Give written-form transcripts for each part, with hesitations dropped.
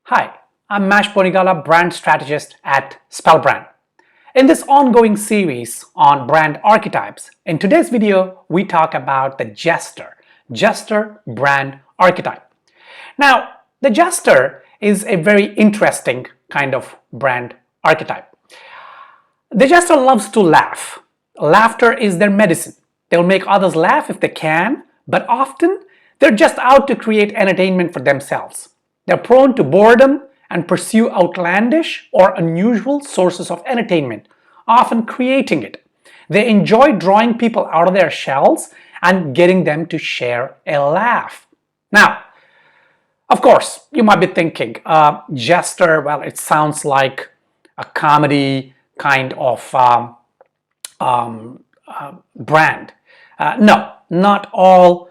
Hi, I'm Mash Bonigala, brand strategist at Spellbrand. In this ongoing series on brand archetypes, in today's video, we talk about the Jester brand archetype. Now, the Jester is a very interesting kind of brand archetype. The Jester loves to laugh. Laughter is their medicine. They'll make others laugh if they can, but often they're just out to create entertainment for themselves. They're prone to boredom and pursue outlandish or unusual sources of entertainment, often creating it. They enjoy drawing people out of their shells and getting them to share a laugh. Now, of course, you might be thinking, Jester, well, it sounds like a comedy kind of brand. No, not all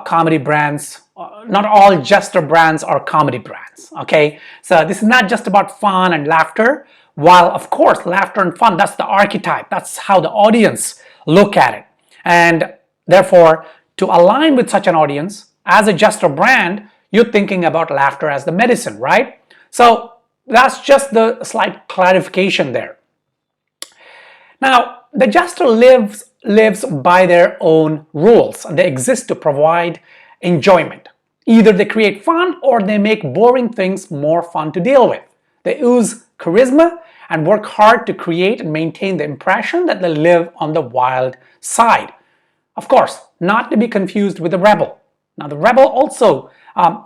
comedy brands, not all Jester brands are comedy brands, okay? So this is not just about fun and laughter. While, of course, laughter and fun, that's the archetype. That's how the audience look at it. And therefore, to align with such an audience, as a Jester brand, you're thinking about laughter as the medicine, right? So that's just the slight clarification there. Now, the Jester lives by their own rules, and they exist to provide enjoyment. Either they create fun or they make boring things more fun to deal with. They ooze charisma and work hard to create and maintain the impression that they live on the wild side. Of course, not to be confused with the rebel. Now, the rebel also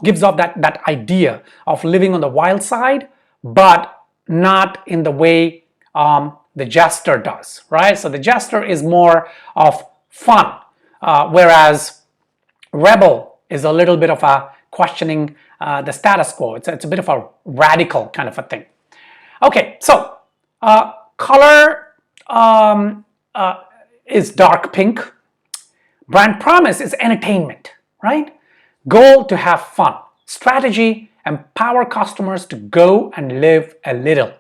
gives off that idea of living on the wild side, but not in the way the Jester does, right? So the Jester is more of fun, whereas rebel is a little bit of a questioning the status quo. It's a bit of a radical kind of a thing. Okay, so color is dark pink. Brand promise is entertainment, right? Goal to have fun. Strategy, empower customers to go and live a little.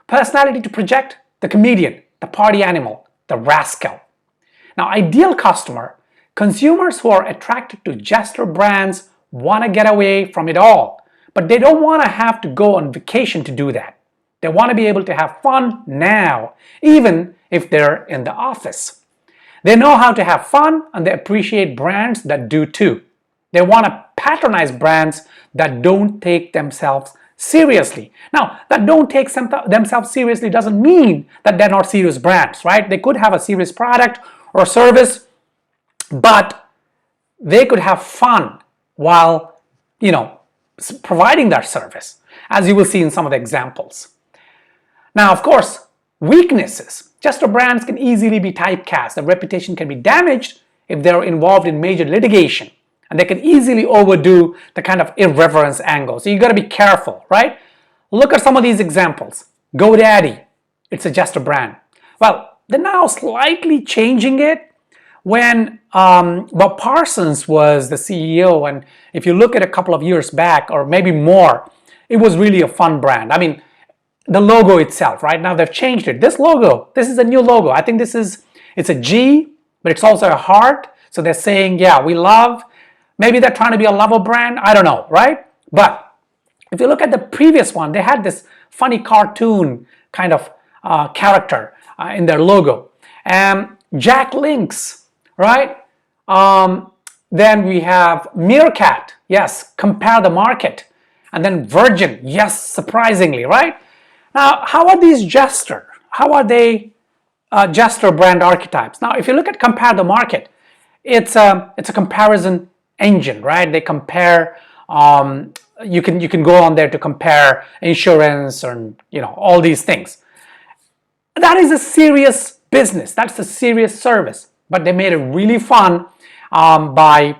Personality to project, the comedian, the party animal, the rascal. Now, ideal customer, consumers who are attracted to Jester brands want to get away from it all, but they don't want to have to go on vacation to do that. They want to be able to have fun now, even if they're in the office. They know how to have fun and they appreciate brands that do too. They want to patronize brands that don't take themselves seriously. Now, that don't take themselves seriously doesn't mean that they're not serious brands, right? They could have a serious product or service, but they could have fun while, providing their service, as you will see in some of the examples. Now, of course, weaknesses. Jester brands can easily be typecast. Their reputation can be damaged if they're involved in major litigation. And they can easily overdo the kind of irreverence angle. So you got to be careful, right? Look at some of these examples. GoDaddy, it's a Jester brand. Well, they're now slightly changing it when Bob Parsons was the CEO. And if you look at a couple of years back, or maybe more, it was really a fun brand. I mean, the logo itself, right? Now they've changed it. This logo, this is a new logo. I think it's a G, but it's also a heart. So they're saying, yeah, we love. Maybe they're trying to be a lover brand. I don't know, right? But if you look at the previous one, they had this funny cartoon kind of character in their logo. Jack Links, right? Then we have Meerkat. Yes, compare the market. And then Virgin. Yes, surprisingly, right? Now, how are these Jester? How are they Jester brand archetypes? Now, if you look at compare the market, it's a comparison engine, right? They compare, you can go on there to compare insurance and all these things. That is a serious business. That's a serious service. But they made it really fun by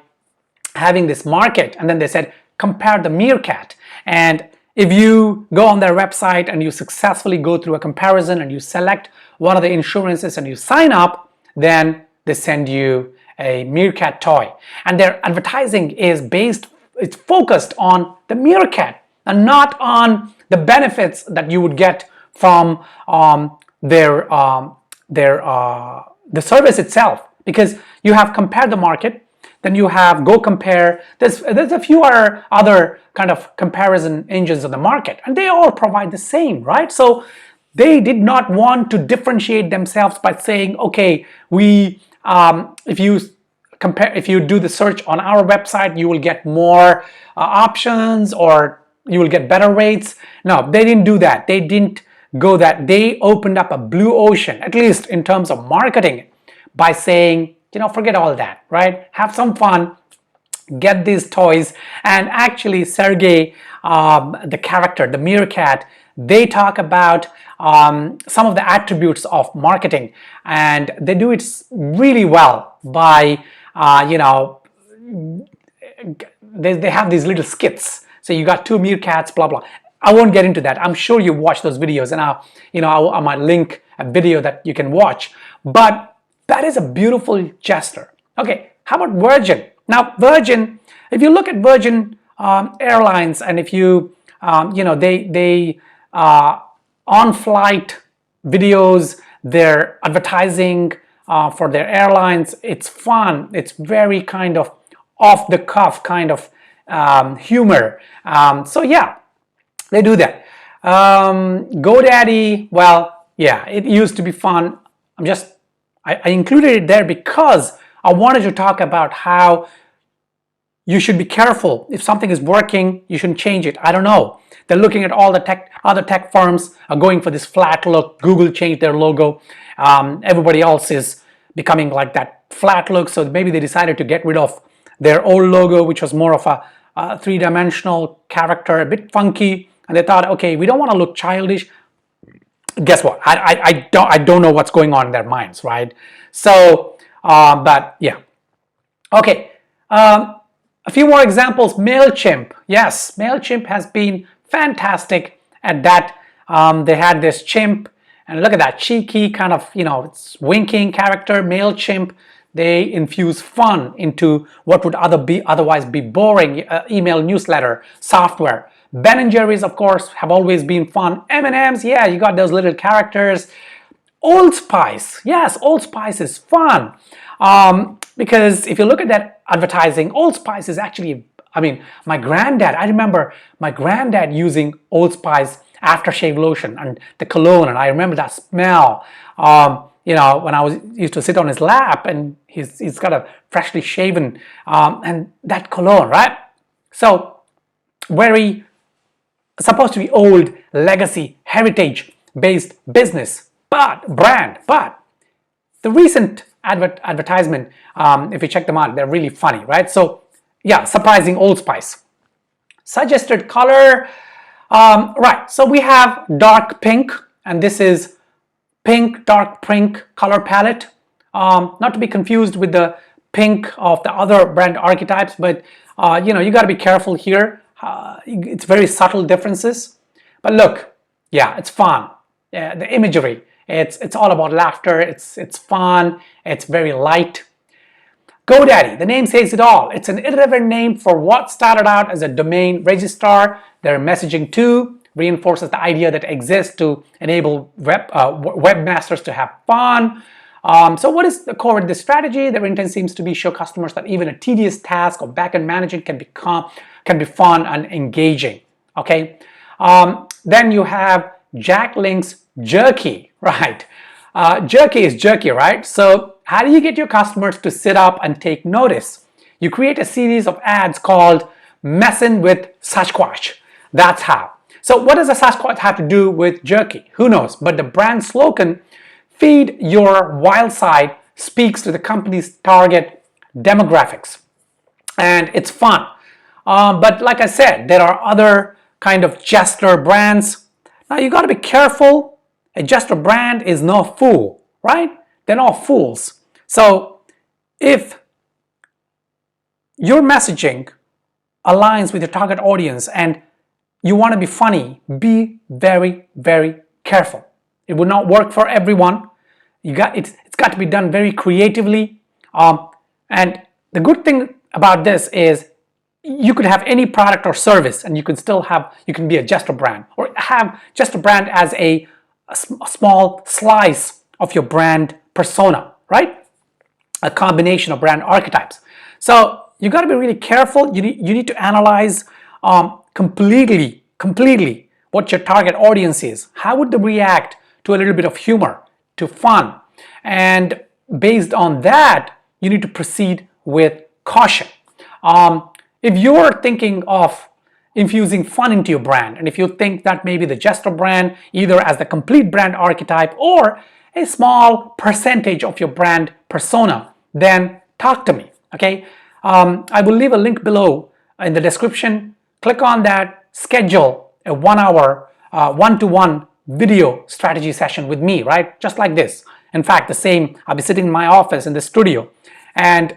having this market, and then they said compare the Meerkat. And if you go on their website and you successfully go through a comparison and you select one of the insurances and you sign up, then they send you a Meerkat toy. And their advertising is it's focused on the Meerkat and not on the benefits that you would get from the service itself, because you have compared the market. Then you have Go Compare. There's a few other kind of comparison engines in the market, and they all provide the same, right? So they did not want to differentiate themselves by saying, okay, if you do the search on our website, you will get more options, or you will get better rates. No, they didn't do that. They didn't go that. They opened up a blue ocean, at least in terms of marketing, by saying, forget all that, right? Have some fun, get these toys. And actually, Sergey, the character, the meerkat, they talk about some of the attributes of marketing, and they do it really well by, they have these little skits. So you got two meerkats, blah, blah. I won't get into that. I'm sure you watched those videos, and I might link a video that you can watch. But that is a beautiful Jester. Okay, how about Virgin? Now, Virgin, if you look at Virgin Airlines, and if you, they on-flight videos, their advertising for their airlines, it's fun. It's very kind of off-the-cuff kind of humor. So yeah, they do that. GoDaddy, well, yeah, it used to be fun. I included it there because I wanted to talk about how you should be careful. If something is working, you shouldn't change it. I don't know. They're looking at all the other tech firms are going for this flat look. Google changed their logo. Everybody else is becoming like that flat look. So maybe they decided to get rid of their old logo, which was more of a three-dimensional character, a bit funky. And they thought, okay, we don't want to look childish. Guess what? I don't know what's going on in their minds, right? So, but yeah. Okay. A few more examples. MailChimp. Yes, MailChimp has been fantastic at that. They had this chimp, and look at that cheeky kind of, it's winking character. MailChimp, they infuse fun into what would otherwise be boring email newsletter software. Ben & Jerry's, of course, have always been fun. M&M's, yeah, you got those little characters. Old Spice, yes, Old Spice is fun. Because if you look at that advertising, Old Spice is actually, my granddad, I remember my granddad using Old Spice aftershave lotion and the cologne, and I remember that smell. When I used to sit on his lap, and he's got a freshly shaven, and that cologne, right? So very supposed to be old, legacy, heritage-based business, but the recent advertisement, if you check them out, they're really funny, right? So yeah, surprising Old Spice. Suggested color, right? So we have dark pink, and this is dark pink color palette. Not to be confused with the pink of the other brand archetypes, but you got to be careful here. It's very subtle differences, but look, yeah, it's fun. Yeah, the imagery, it's all about laughter. It's fun. It's very light. GoDaddy, the name says it all. It's an irrelevant name for what started out as a domain registrar. Their messaging too reinforces the idea that exists to enable webmasters to have fun. So what is the core of this strategy? Their intent seems to be show customers that even a tedious task of backend managing can be fun and engaging. Okay. Then you have Jack Link's Jerky, right? Jerky is jerky, right? So how do you get your customers to sit up and take notice? You create a series of ads called Messin' with Sasquatch. That's how. So what does a Sasquatch have to do with jerky? Who knows? But the brand slogan, feed your wild side, speaks to the company's target demographics. And it's fun. But like I said, there are other kind of Jester brands. Now you got to be careful. A Jester brand is no fool, right? They're not fools. So if your messaging aligns with your target audience and you want to be funny, be very, very careful. It will not work for everyone. It's got to be done very creatively. And the good thing about this is you could have any product or service, and you can be a Jester brand, or have Jester brand as a small slice of your brand persona, right? A combination of brand archetypes. So you got to be really careful. You need to analyze completely what your target audience is. How would they react to a little bit of humor, to fun? And based on that, you need to proceed with caution. If you're thinking of infusing fun into your brand, and if you think that maybe the Jester brand, either as the complete brand archetype or a small percentage of your brand persona, then talk to me, okay? I will leave a link below in the description. Click on that, schedule a 1 hour one-to-one video strategy session with me, right? Just like this. In fact, the same, I'll be sitting in my office in the studio, and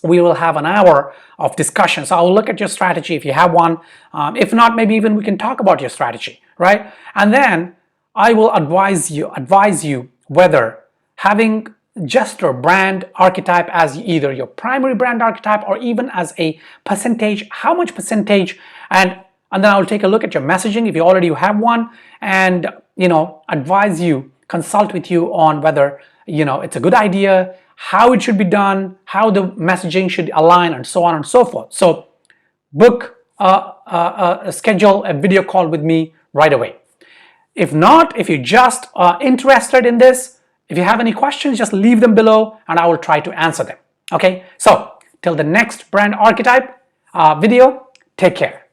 we will have an hour of discussion. So I'll look at your strategy if you have one. If not, maybe even we can talk about your strategy, right? And then I will advise you whether having Jester brand archetype as either your primary brand archetype or even as a percentage, how much percentage, and then I'll take a look at your messaging if you already have one, and advise you, consult with you on whether it's a good idea, how it should be done, how the messaging should align, and so on and so forth. So book schedule a video call with me right away. If not, if you're just interested in this, if you have any questions, just leave them below and I will try to answer them. Okay, so till the next brand archetype video, take care.